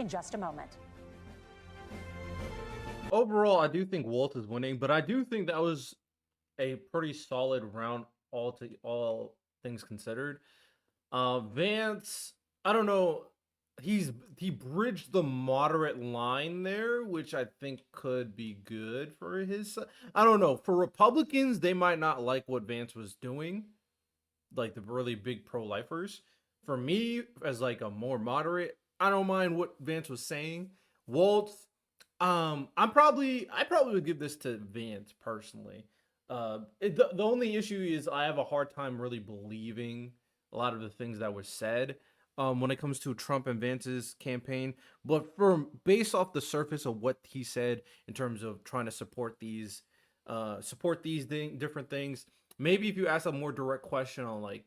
in just a moment. Overall, I do think Walt is winning, but I do think that was a pretty solid round all things considered. Vance, I don't know. He bridged the moderate line there, which I think could be good for his. I don't know. For Republicans, they might not like what Vance was doing, like the really big pro-lifers. For me, as like a more moderate, I don't mind what Vance was saying. Walt, I probably would give this to Vance personally. The only issue is I have a hard time really believing a lot of the things that were said when it comes to Trump and Vance's campaign. But for based off the surface of what he said in terms of trying to support these different things, maybe if you ask a more direct question on like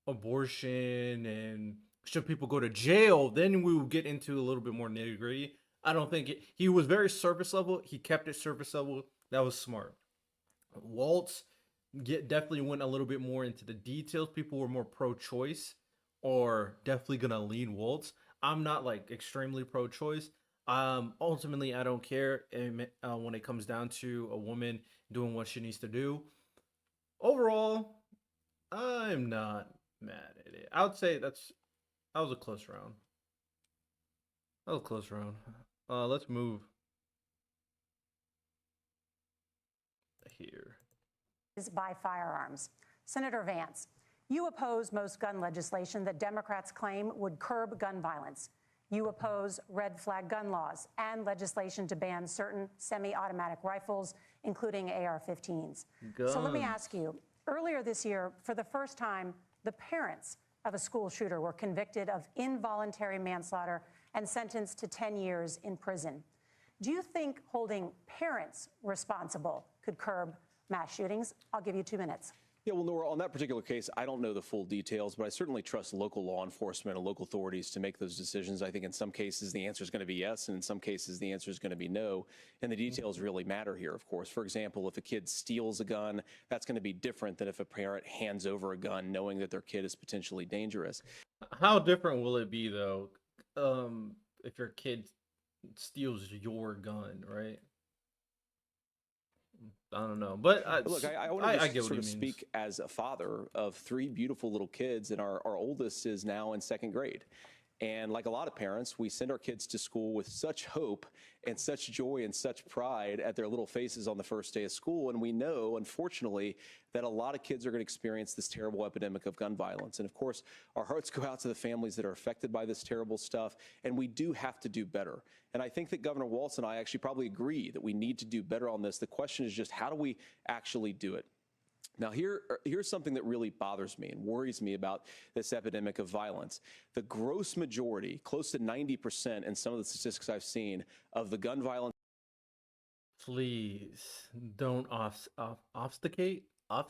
abortion and should people go to jail, then we will get into a little bit more nitty gritty. I don't think he was very surface level. He kept it surface level. That was smart. Waltz definitely went a little bit more into the details. People were more pro-choice, or definitely gonna lean Waltz. I'm not like extremely pro-choice. Ultimately, I don't care when it comes down to a woman doing what she needs to do. Overall, I'm not mad at it. I would say that was a close round. That was a close round. Let's move here. Is by firearms. Senator Vance, you oppose most gun legislation that Democrats claim would curb gun violence. You oppose red flag gun laws and legislation to ban certain semi-automatic rifles, including AR-15s. So let me ask you, earlier this year, for the first time, the parents of a school shooter were convicted of involuntary manslaughter and sentenced to 10 years in prison. Do you think holding parents responsible could curb mass shootings? I'll give you 2 minutes. Yeah, well, Nora, on that particular case, I don't know the full details, but I certainly trust local law enforcement and local authorities to make those decisions. I think in some cases the answer is going to be yes, and in some cases the answer is going to be no. And the details really matter here, of course. For example, if a kid steals a gun, that's going to be different than if a parent hands over a gun knowing that their kid is potentially dangerous. How different will it be, though, if your kid steals your gun, right? I don't know, but look, I want to just sort of speak as a father of 3 beautiful little kids, and our oldest is now in 2nd grade. And like a lot of parents, we send our kids to school with such hope and such joy and such pride at their little faces on the first day of school. And we know, unfortunately, that a lot of kids are going to experience this terrible epidemic of gun violence. And of course, our hearts go out to the families that are affected by this terrible stuff. And we do have to do better. And I think that Governor Walz and I actually probably agree that we need to do better on this. The question is just, how do we actually do it? Now, here's something that really bothers me and worries me about this epidemic of violence. The gross majority, close to 90% in some of the statistics I've seen, of the gun violence. Please don't obfuscate. I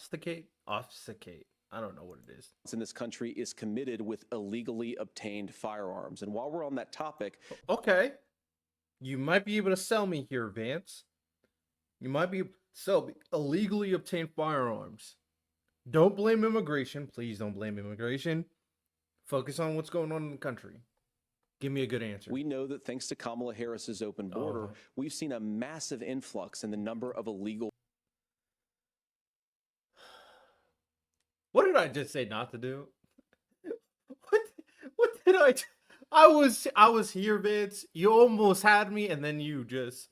don't know what it is. In this country is committed with illegally obtained firearms. And while we're on that topic. Okay. You might be able to sell me here, Vance. You might be illegally obtained firearms. Don't blame immigration. Please don't blame immigration. Focus on what's going on in the country. Give me a good answer. We know that thanks to Kamala Harris's open border, we've seen a massive influx in the number of illegal. What did I just say not to do? What did I? I was here, Vince. You almost had me, and then you just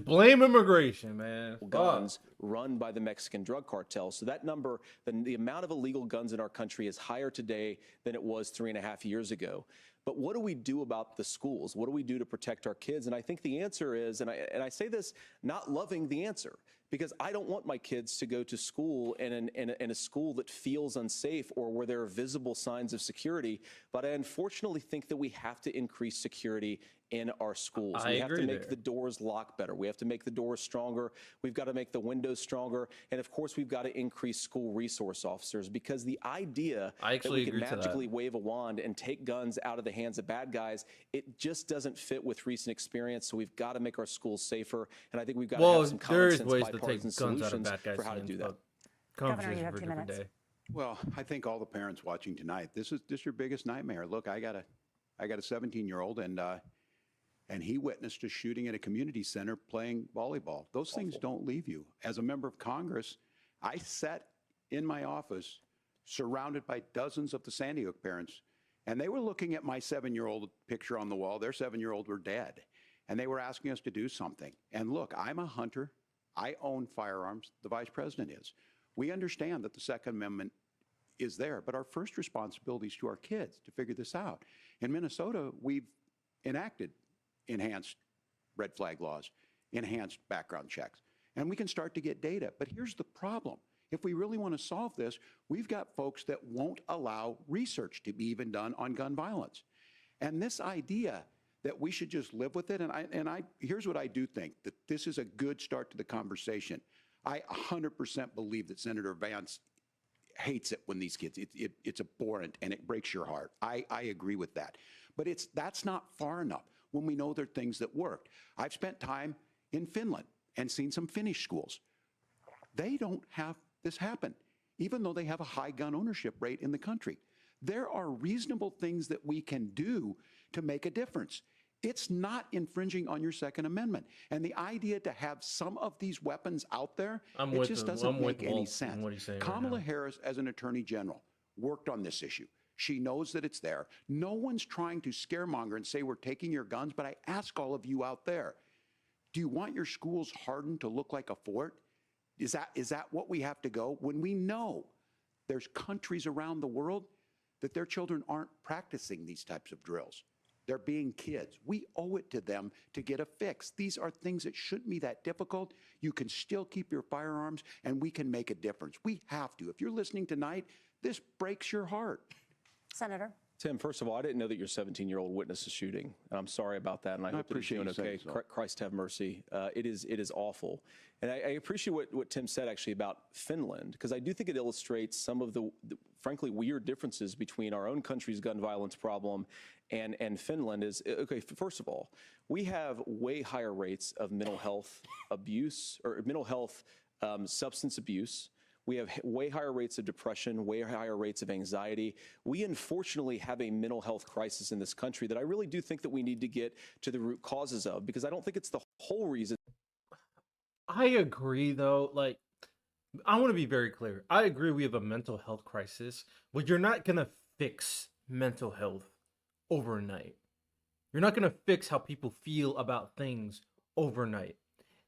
blame immigration, man. Guns run by the Mexican drug cartel. So that number, the amount of illegal guns in our country is higher today than it was 3.5 years ago. But what do we do about the schools? What do we do to protect our kids? And I think the answer is, and I say this not loving the answer, because I don't want my kids to go to school in a school that feels unsafe or where there are visible signs of security. But I unfortunately think that we have to increase security in our schools. We have to make the doors lock better. We have to make the doors stronger. We've got to make the windows stronger. And of course, we've got to increase school resource officers, because the idea that we can magically wave a wand and take guns out of the hands of bad guys, it just doesn't fit with recent experience. So we've got to make our schools safer. And I think we've got to have some common sense bipartisan solutions for how to do that. Governor, you have 2 minutes. Well, I think all the parents watching tonight, this is your biggest nightmare. Look, I got I got a 17-year-old, and he witnessed a shooting at a community center playing volleyball. Those things don't leave you. As a member of Congress, I sat in my office surrounded by dozens of the Sandy Hook parents, and they were looking at my 7-year-old picture on the wall. Their 7-year-old were dead, and they were asking us to do something. And look, I'm a hunter. I own firearms. The vice president is. We understand that the Second Amendment is there, but our first responsibility is to our kids to figure this out. In Minnesota, we've enacted enhanced red flag laws, enhanced background checks, and we can start to get data. But here's the problem. If we really want to solve this, we've got folks that won't allow research to be even done on gun violence. And this idea that we should just live with it, here's what I do think, that this is a good start to the conversation. I 100% believe that Senator Vance hates it when these kids, it's abhorrent and it breaks your heart. I agree with that. But that's not far enough when we know there are things that worked. I've spent time in Finland and seen some Finnish schools. They don't have this happen, even though they have a high gun ownership rate in the country. There are reasonable things that we can do to make a difference. It's not infringing on your Second Amendment. And the idea to have some of these weapons out there, it just doesn't make any sense. Kamala Harris, as an attorney general, worked on this issue. She knows that it's there. No one's trying to scaremonger and say we're taking your guns, but I ask all of you out there, do you want your schools hardened to look like a fort? Is that what we have to go? When we know there's countries around the world that their children aren't practicing these types of drills. They're being kids. We owe it to them to get a fix. These are things that shouldn't be that difficult. You can still keep your firearms, and we can make a difference. We have to. If you're listening tonight, this breaks your heart. Senator. Tim, first of all, I didn't know that your 17-year-old witnessed a shooting. And I'm sorry about that, and I hope that he's doing okay. Christ have mercy. It is awful. And I appreciate what Tim said, actually, about Finland, because I do think it illustrates some of the frankly, weird differences between our own country's gun violence problem and Finland. Okay, first of all, we have way higher rates of mental health abuse, or mental health substance abuse. We have way higher rates of depression, way higher rates of anxiety. We unfortunately have a mental health crisis in this country that I really do think that we need to get to the root causes of, because I don't think it's the whole reason. I agree, though. Like, I want to be very clear. I agree we have a mental health crisis, but you're not going to fix mental health overnight. You're not going to fix how people feel about things overnight.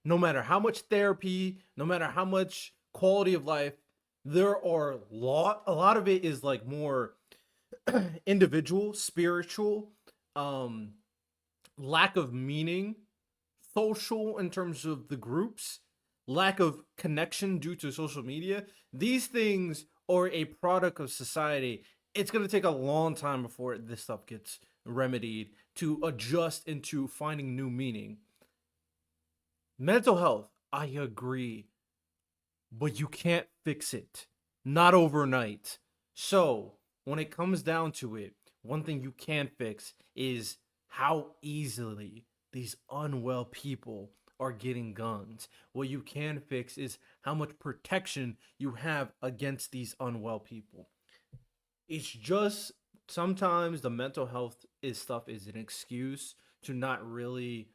No matter how much therapy, no matter how much quality of life, there are a lot of it is like more individual, spiritual, lack of meaning, social in terms of the groups, lack of connection due to social media. These things are a product of society. It's going to take a long time before this stuff gets remedied to adjust into finding new meaning. Mental health, I agree, but you can't fix it. Not overnight. So, when it comes down to it, one thing you can fix is how easily these unwell people are getting guns. What you can fix is how much protection you have against these unwell people. It's just sometimes the mental health stuff is an excuse to not really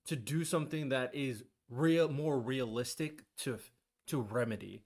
to do something that is more realistic to remedy.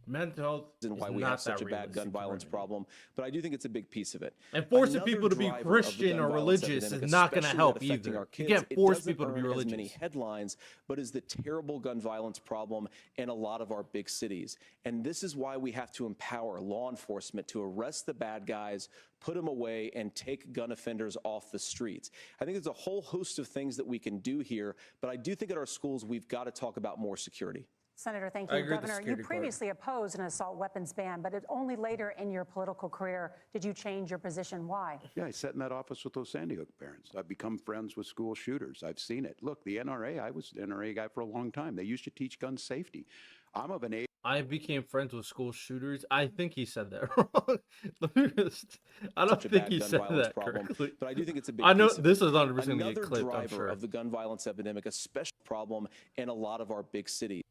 Mental health and why we have such a bad gun violence problem, but I do think it's a big piece of it. And forcing people to be Christian or religious is not going to help either. You can't force people to be religious. As many headlines, but is the terrible gun violence problem in a lot of our big cities. And this is why we have to empower law enforcement to arrest the bad guys, put them away, and take gun offenders off the streets. I think there's a whole host of things that we can do here, but I do think at our schools we've got to talk about more security. Senator, thank you. Governor, you previously opposed an assault weapons ban, but only later in your political career did you change your position. Why? Yeah, I sat in that office with those Sandy Hook parents. I've become friends with school shooters. I've seen it. Look, the NRA, I was an NRA guy for a long time. They used to teach gun safety. I'm of an age. I became friends with school shooters. I think he said that wrong. I don't think he said that correctly. But I do think it's a big I know piece of this is 100% going to another get clipped, I'm driver sure. of the gun violence epidemic, a special problem in a lot of our big cities.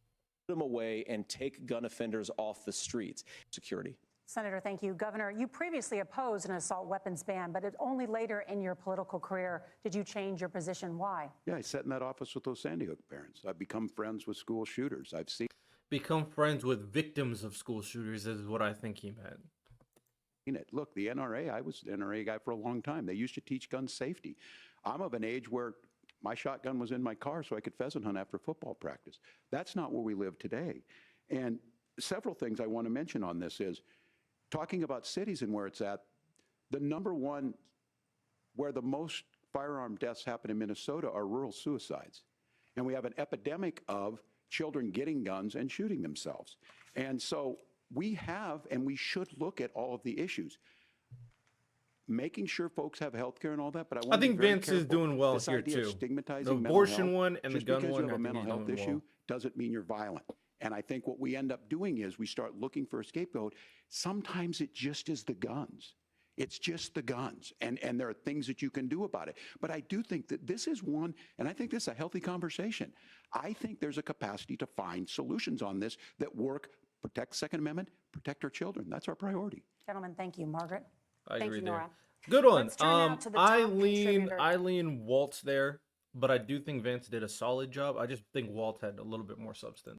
Put them away and take gun offenders off the streets. Security. Senator, thank you. Governor, you previously opposed an assault weapons ban, but only later in your political career did you change your position. Why? Yeah, I sat in that office with those Sandy Hook parents. I've become friends with school shooters. I've seen Become friends with victims of school shooters is what I think he meant. it. Look, the NRA, I was an NRA guy for a long time. They used to teach gun safety. I'm of an age where my shotgun was in my car so I could pheasant hunt after football practice. That's not where we live today. And several things I want to mention on this is talking about cities and where it's at. The number one where the most firearm deaths happen in Minnesota are rural suicides. And we have an epidemic of children getting guns and shooting themselves. And so we have, and we should look at all of the issues. Making sure folks have health care and all that, but I want I think to be very Vance is careful. doing well This here idea of too. stigmatizing The mental abortion health, one and the just gun because one, you have I a think mental he's health doing issue well. doesn't mean you're violent. And I think what we end up doing is we start looking for a scapegoat. Sometimes it just is the guns. It's just the guns, and there are things that you can do about it. But I do think that this is one, and I think this is a healthy conversation. I think there's a capacity to find solutions on this that work, protect Second Amendment, protect our children. That's our priority. Gentlemen, thank you. Margaret? I Thank agree you, there. Nora. Good one. Let's turn now to the top contributor. I lean Waltz there, but I do think Vance did a solid job. I just think Waltz had a little bit more substance.